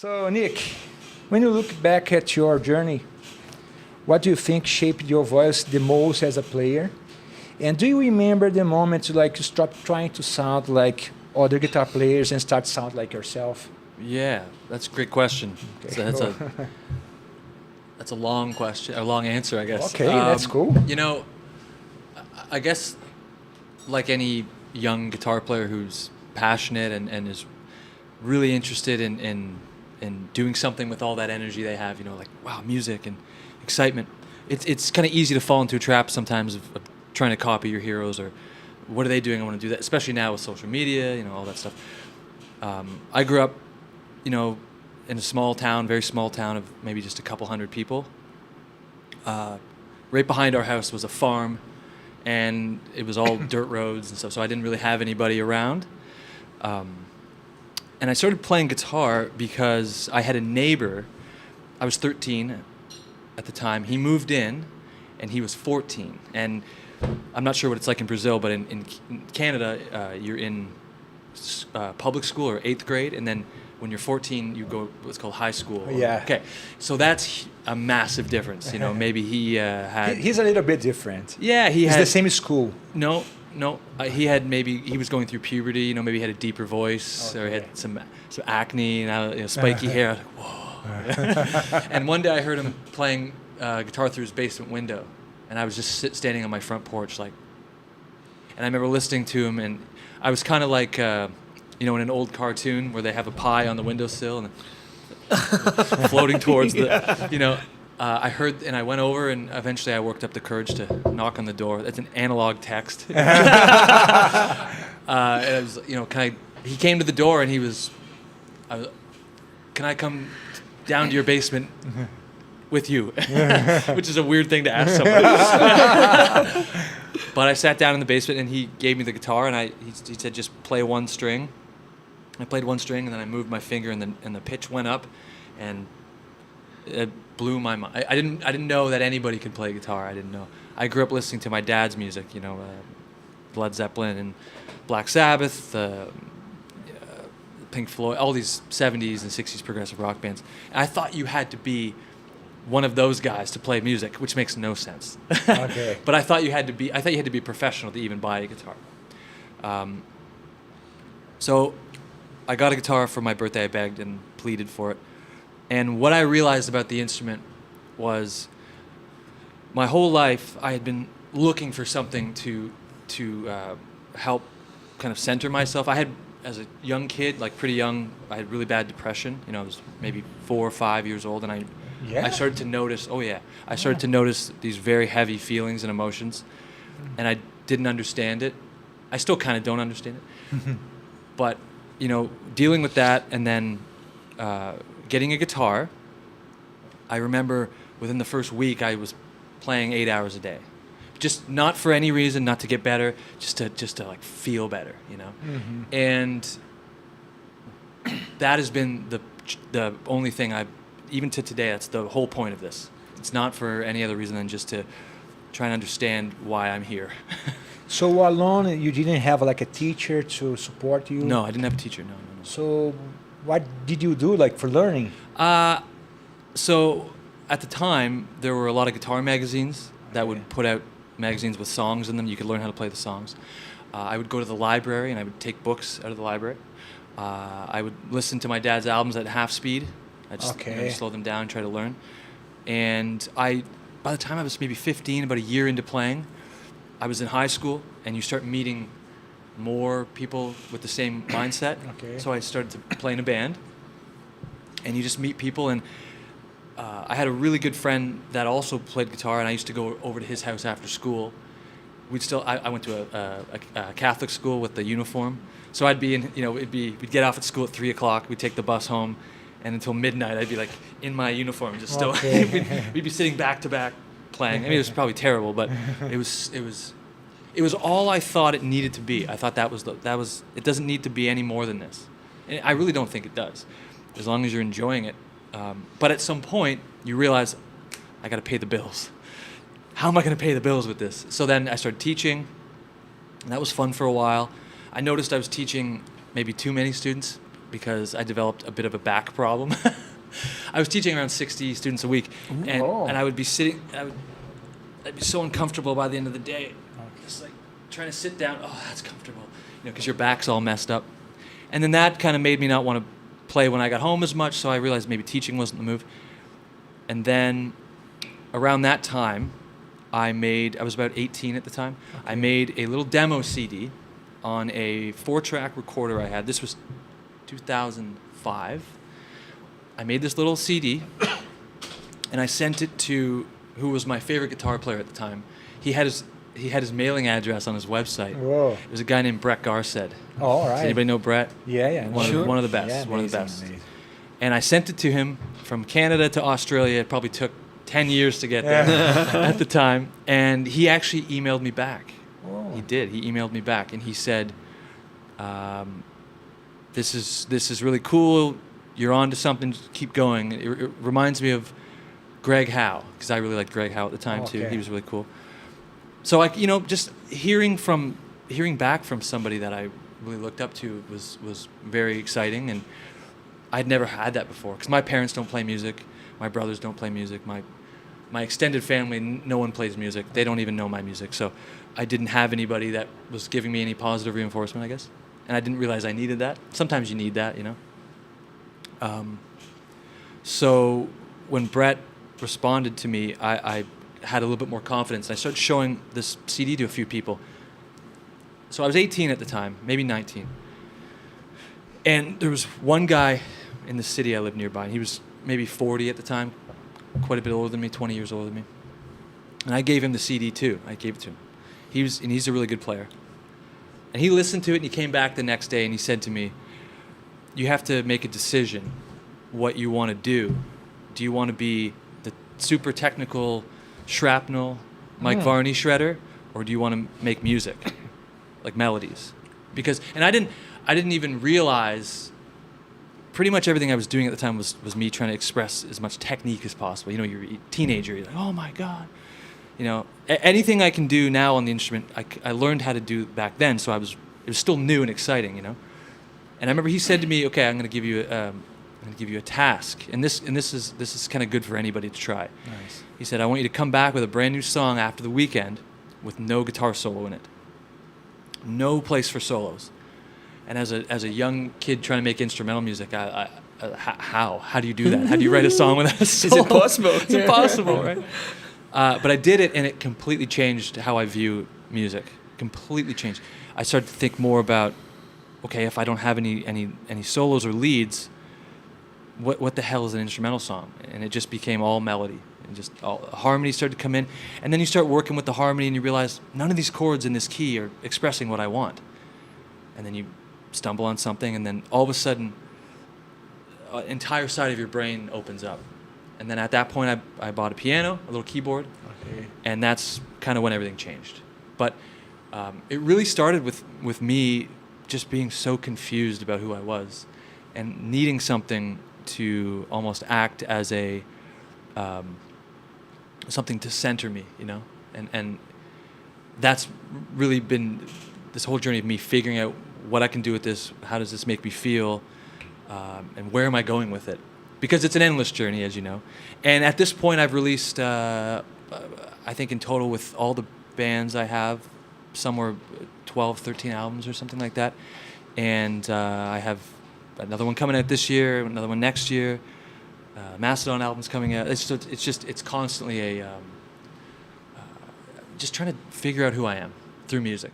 So, Nick, when you look back at your journey, what do you think shaped your voice the most as a player? And do you remember the moment like you stopped trying to sound like other guitar players and start to sound like yourself? Yeah, that's a great question. Okay. So that's a long question, a long answer, I guess. Okay, that's cool. You know, I guess like any young guitar player who's passionate and is really interested in doing something with all that energy they have, you know, like, wow, music and excitement. It's kind of easy to fall into a trap sometimes of trying to copy your heroes or what are they doing? I want to do that, especially now with social media, you know, all that stuff. I grew up, you know, in a small town, very small town of maybe just a couple hundred people. Right behind our house was a farm, and it was all dirt roads and stuff, so I didn't really have anybody around. And I started playing guitar because I had a neighbor. I was 13 at the time. He moved in, and he was 14. And I'm not sure what it's like in Brazil, but in Canada, you're in public school or 8th grade, and then when you're 14, you go what's called high school. Yeah. Okay, so that's a massive difference. You know, maybe he had. He's a little bit different. Yeah, He's the same school. No. He had he was going through puberty. You know, maybe he had a deeper voice, or he had some acne and spiky hair. I was like, whoa. And one day I heard him playing guitar through his basement window, and I was just standing on my front porch, like. And I remember listening to him, and I was kind of like, you know, in an old cartoon where they have a pie on the windowsill and floating towards the, you know. I heard, and I went over, and eventually I worked up the courage to knock on the door. That's an analog text. And it was, you know, he came to the door, and he was, can I come down to your basement with you? Which is a weird thing to ask somebody. But I sat down in the basement, and he gave me the guitar, and he said, just play one string. I played one string, and then I moved my finger, and the pitch went up, and it blew my mind. I didn't know that anybody could play guitar. I didn't know. I grew up listening to my dad's music, you know, Led Zeppelin and Black Sabbath, Pink Floyd, all these 70s and 60s progressive rock bands. And I thought you had to be one of those guys to play music, which makes no sense. Okay. But I thought you had to be professional to even buy a guitar. So I got a guitar for my birthday. I begged and pleaded for it. And what I realized about the instrument was my whole life I had been looking for something to help kind of center myself. I had, as a young kid, like pretty young, I had really bad depression. You know, I was maybe 4 or 5 years old, and I started to notice, I started to notice these very heavy feelings and emotions, and I didn't understand it. I still kind of don't understand it. But, you know, dealing with that and then getting a guitar, I remember within the first week I was playing 8 hours a day, just not for any reason, not to get better, just to like feel better, you know. Mm-hmm. And that has been the only thing even to today. That's the whole point of this. It's not for any other reason than just to try and understand why I'm here. So alone, you didn't have like a teacher to support you? No, I didn't have a teacher. No. So what did you do like for learning? So at the time, there were a lot of guitar magazines that would put out magazines with songs in them. You could learn how to play the songs. I would go to the library, and I would take books out of the library. I would listen to my dad's albums at half speed. I just slow them down and try to learn. And by the time I was maybe 15, about a year into playing, I was in high school, and you start meeting more people with the same mindset. Okay. So I started to play in a band, and you just meet people. And I had a really good friend that also played guitar, and I used to go over to his house after school. I went to a Catholic school with the uniform, so I'd be in, you know, we'd get off at school at 3 o'clock, we'd take the bus home, and until midnight I'd be like in my uniform, just still. we'd be sitting back to back playing. I mean, it was probably terrible, but it was all I thought it needed to be. I thought that was it doesn't need to be any more than this. And I really don't think it does, as long as you're enjoying it. But at some point, you realize, I got to pay the bills. How am I going to pay the bills with this? So then I started teaching, and that was fun for a while. I noticed I was teaching maybe too many students. because I developed a bit of a back problem. I was teaching around 60 students a week, and I would be sitting. I'd be so uncomfortable by the end of the day, just like trying to sit down. Oh, that's comfortable, because your back's all messed up. And then that kind of made me not want to play when I got home as much. So I realized maybe teaching wasn't the move. And then around that time, I was about 18 at the time. Okay. I made a little demo CD on a 4-track recorder I had. This was 2005. I made this little CD, and I sent it to who was my favorite guitar player at the time. He had his mailing address on his website. Whoa. It was a guy named Brett Garced. Oh, all right. Does anybody know Brett? Yeah. One of the best. Yeah, one of the best. Amazing. And I sent it to him from Canada to Australia. It probably took 10 years to get there at the time. And he actually emailed me back. Whoa. He did. He emailed me back, and he said, "This is really cool. You're on to something. Keep going." It reminds me of Greg Howe, because I really liked Greg Howe at the time too. He was really cool. So just hearing back from somebody that I really looked up to was very exciting, and I'd never had that before, because my parents don't play music, my brothers don't play music, my extended family, no one plays music. They don't even know my music, so I didn't have anybody that was giving me any positive reinforcement, I guess, and I didn't realize I needed that. Sometimes you need that, So when Brett responded to me, I had a little bit more confidence. I started showing this CD to a few people. So I was 18 at the time, maybe 19. And there was one guy in the city I lived nearby, and he was maybe 40 at the time, quite a bit older than me, 20 years older than me. And I gave him the CD too. I gave it to him. He's a really good player. And he listened to it, and he came back the next day, and he said to me, "You have to make a decision what you want to do. Do you want to be the super technical shrapnel Mike Varney shredder, or do you want to make music, like melodies?" And I didn't even realize pretty much everything I was doing at the time was me trying to express as much technique as possible. You're a teenager, you're like, oh my God. Anything I can do now on the instrument, I learned how to do back then, so it was still new and exciting, And I remember he said to me, "Okay, I'm going to give you a task, and this is kind of good for anybody to try." Nice. He said, "I want you to come back with a brand new song after the weekend with no guitar solo in it. No place for solos." And as a young kid trying to make instrumental music, how do you do that? How do you write a song without a solo? Is it possible? It's impossible, right? But I did it, and it completely changed how I view music. Completely changed. I started to think more about, okay, if I don't have any solos or leads, what the hell is an instrumental song? And it just became all melody, and just all harmony started to come in. And then you start working with the harmony, and you realize none of these chords in this key are expressing what I want. And then you stumble on something, and then all of a sudden, an entire side of your brain opens up. And then at that point, I bought a piano, a little keyboard, and that's kind of when everything changed. But it really started with me just being so confused about who I was, and needing something to almost act as a something to center me, and that's really been this whole journey of me figuring out what I can do with this, how does this make me feel, and where am I going with it? Because it's an endless journey, as you know. And at this point, I've released, I think in total with all the bands I have, somewhere 12, 13 albums or something like that. And I have another one coming out this year, another one next year. Mastodon album's coming out. It's constantly just trying to figure out who I am through music.